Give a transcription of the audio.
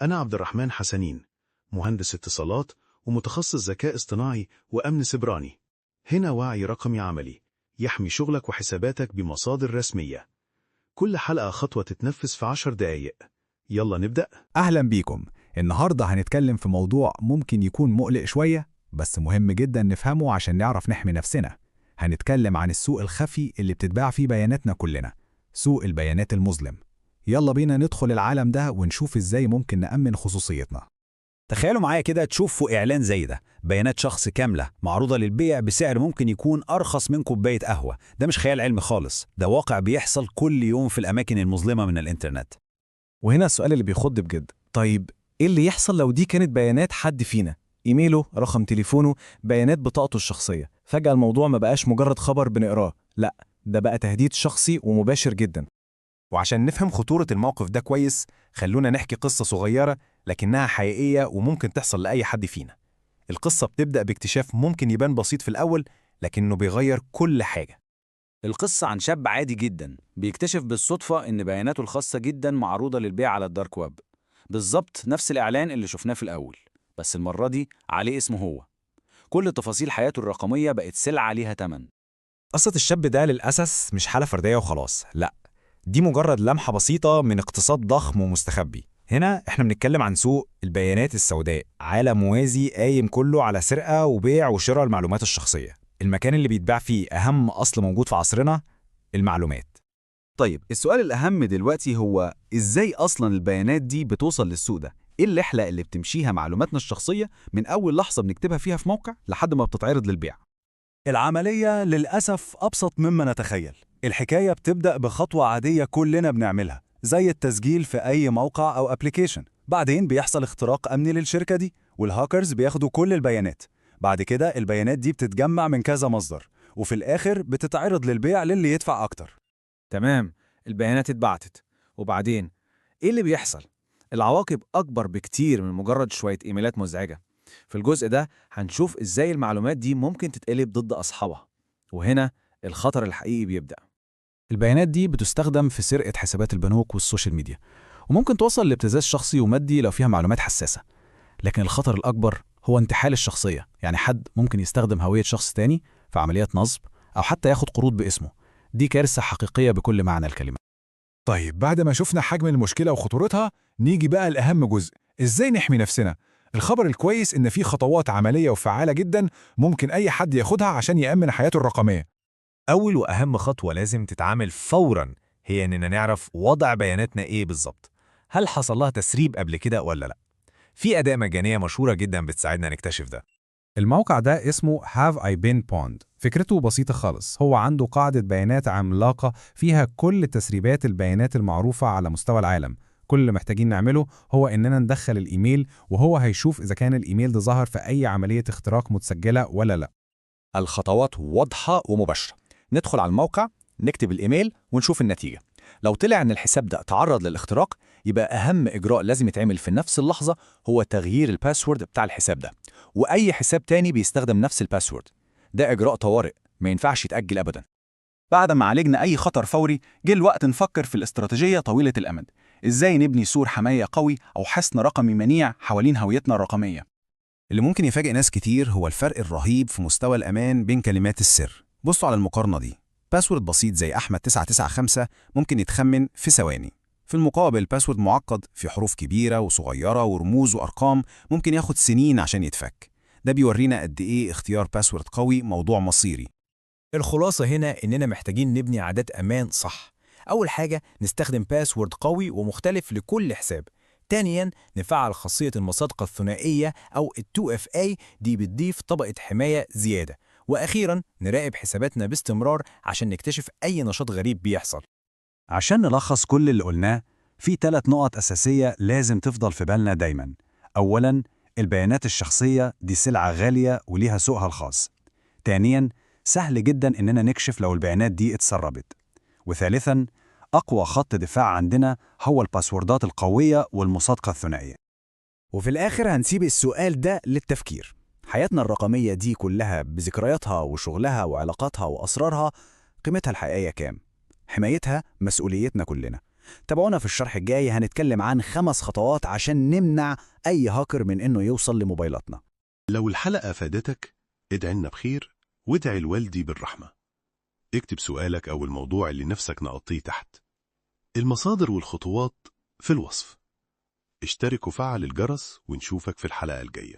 أنا عبد الرحمن حسنين، مهندس اتصالات ومتخصص ذكاء اصطناعي وأمن سيبراني. هنا وعي رقمي عملي يحمي شغلك وحساباتك بمصادر رسمية. كل حلقة خطوة تتنفذ في 10 دقايق. يلا نبدأ. أهلا بيكم. النهاردة هنتكلم في موضوع ممكن يكون مقلق شوية، بس مهم جدا نفهمه عشان نعرف نحمي نفسنا. هنتكلم عن السوق الخفي اللي بتتباع فيه بياناتنا كلنا، سوق البيانات المظلم. يلا بينا ندخل العالم ده ونشوف ازاي ممكن نأمن خصوصيتنا. تخيلوا معايا كده تشوفوا إعلان زي ده، بيانات شخص كاملة معروضة للبيع بسعر ممكن يكون أرخص من كوباية قهوة. ده مش خيال علمي خالص، ده واقع بيحصل كل يوم في الأماكن المظلمة من الإنترنت. وهنا السؤال اللي بيخض بجد، طيب إيه اللي يحصل لو دي كانت بيانات حد فينا؟ إيميله، رقم تليفونه، بيانات بطاقته الشخصية. فجأة الموضوع ما بقاش مجرد خبر بنقراه، لأ، ده بقى تهديد شخصي ومباشر جدا. وعشان نفهم خطورة الموقف ده كويس، خلونا نحكي قصة صغيرة لكنها حقيقية وممكن تحصل لأي حد فينا. القصة بتبدأ باكتشاف ممكن يبان بسيط في الأول، لكنه بيغير كل حاجة. القصة عن شاب عادي جدا بيكتشف بالصدفة إن بياناته الخاصة جدا معروضة للبيع على الدارك ويب. بالظبط نفس الإعلان اللي شفناه في الأول، بس المرة دي عليه اسمه هو. كل تفاصيل حياته الرقمية بقت سلعة ليها تمن. قصة الشاب ده للأسف مش حالة فردية وخلاص، لأ، دي مجرد لمحة بسيطة من اقتصاد ضخم ومستخبي. هنا احنا بنتكلم عن سوق البيانات السوداء، عالم موازي قايم كله على سرقة وبيع وشراء المعلومات الشخصية. المكان اللي بيتباع فيه أهم أصل موجود في عصرنا، المعلومات. طيب السؤال الأهم دلوقتي هو إزاي أصلاً البيانات دي بتوصل للسوق ده؟ إيه الرحلة اللي بتمشيها معلوماتنا الشخصية من أول لحظة بنكتبها فيها في موقع لحد ما بتتعرض للبيع؟ العملية للأسف أبسط مما نتخيل. الحكاية بتبدأ بخطوة عادية كلنا بنعملها، زي التسجيل في أي موقع أو أبليكيشن. بعدين بيحصل اختراق أمني للشركة دي، والهاكرز بياخدوا كل البيانات. بعد كده البيانات دي بتتجمع من كذا مصدر، وفي الآخر بتتعرض للبيع للي يدفع أكتر. تمام، البيانات اتبعتت، وبعدين إيه اللي بيحصل؟ العواقب أكبر بكتير من مجرد شوية إيميلات مزعجة. في الجزء ده هنشوف إزاي المعلومات دي ممكن تتقلب ضد أصحابها، وهنا الخطر الحقيقي بيبدأ. البيانات دي بتستخدم في سرقة حسابات البنوك والسوشيال ميديا، وممكن توصل لابتزاز شخصي ومادي لو فيها معلومات حساسة. لكن الخطر الأكبر هو انتحال الشخصية، يعني حد ممكن يستخدم هوية شخص تاني في عمليات نصب أو حتى ياخد قروض باسمه. دي كارثة حقيقية بكل معنى الكلمة. طيب بعد ما شفنا حجم المشكلة وخطورتها، نيجي بقى لأهم جزء، إزاي نحمي نفسنا؟ الخبر الكويس إن في خطوات عملية وفعالة جدا ممكن أي حد ياخدها عشان يأمن حياته الرقمية. أول وأهم خطوة لازم تتعامل فوراً هي إننا نعرف وضع بياناتنا إيه بالظبط. هل حصل لها تسريب قبل كده ولا لأ؟ في أداة مجانية مشهورة جدا بتساعدنا نكتشف ده. الموقع ده اسمه Have I Been Pwned. فكرته بسيطة خالص، هو عنده قاعدة بيانات عملاقة فيها كل تسريبات البيانات المعروفة على مستوى العالم. كل اللي محتاجين نعمله هو إننا ندخل الإيميل، وهو هيشوف إذا كان الإيميل ده ظهر في أي عملية اختراق متسجلة ولا لأ. الخطوات واضحة ومباشرة. ندخل على الموقع، نكتب الإيميل ونشوف النتيجة. لو طلع إن الحساب ده تعرض للاختراق، يبقى أهم إجراء لازم يتعمل في نفس اللحظة هو تغيير الباسورد بتاع الحساب ده، وأي حساب تاني بيستخدم نفس الباسورد. ده إجراء طوارئ ما ينفعش يتأجل أبداً. بعد ما عالجنا أي خطر فوري، جه الوقت نفكر في الاستراتيجية طويلة الأمد. إزاي نبني سور حماية قوي أو حصن رقمي منيع حوالين هويتنا الرقمية؟ اللي ممكن يفاجئ ناس كتير هو الفرق الرهيب في مستوى الأمان بين كلمات السر. بصوا على المقارنة دي، باسورد بسيط زي أحمد 995 ممكن يتخمن في ثواني. في المقابل باسورد معقد في حروف كبيرة وصغيرة ورموز وأرقام ممكن ياخد سنين عشان يتفك. ده بيورينا قد إيه اختيار باسورد قوي موضوع مصيري. الخلاصة هنا إننا محتاجين نبني عادات أمان صح. أول حاجة نستخدم باسورد قوي ومختلف لكل حساب. تانياً نفعل خاصية المصادقة الثنائية أو ال 2FA، دي بتضيف طبقة حماية زيادة. وأخيراً نراقب حساباتنا باستمرار عشان نكتشف أي نشاط غريب بيحصل. عشان نلخص كل اللي قلناه، في 3 نقط أساسية لازم تفضل في بالنا دايماً. أولاً، البيانات الشخصية دي سلعة غالية وليها سوقها الخاص. تانياً، سهل جداً إننا نكشف لو البيانات دي اتسربت. وثالثاً، أقوى خط دفاع عندنا هو الباسوردات القوية والمصادقة الثنائية. وفي الآخر هنسيب السؤال ده للتفكير. حياتنا الرقمية دي كلها بذكرياتها وشغلها وعلاقاتها وأسرارها، قيمتها الحقيقية كام؟ حمايتها مسؤوليتنا كلنا. تابعونا في الشرح الجاي، هنتكلم عن 5 خطوات عشان نمنع أي هاكر من إنه يوصل لموبايلاتنا. لو الحلقة فادتك ادعي لنا بخير وادعي الوالدي بالرحمة. اكتب سؤالك أو الموضوع اللي نفسك نغطيه تحت. المصادر والخطوات في الوصف. اشترك وفعل الجرس ونشوفك في الحلقة الجاية.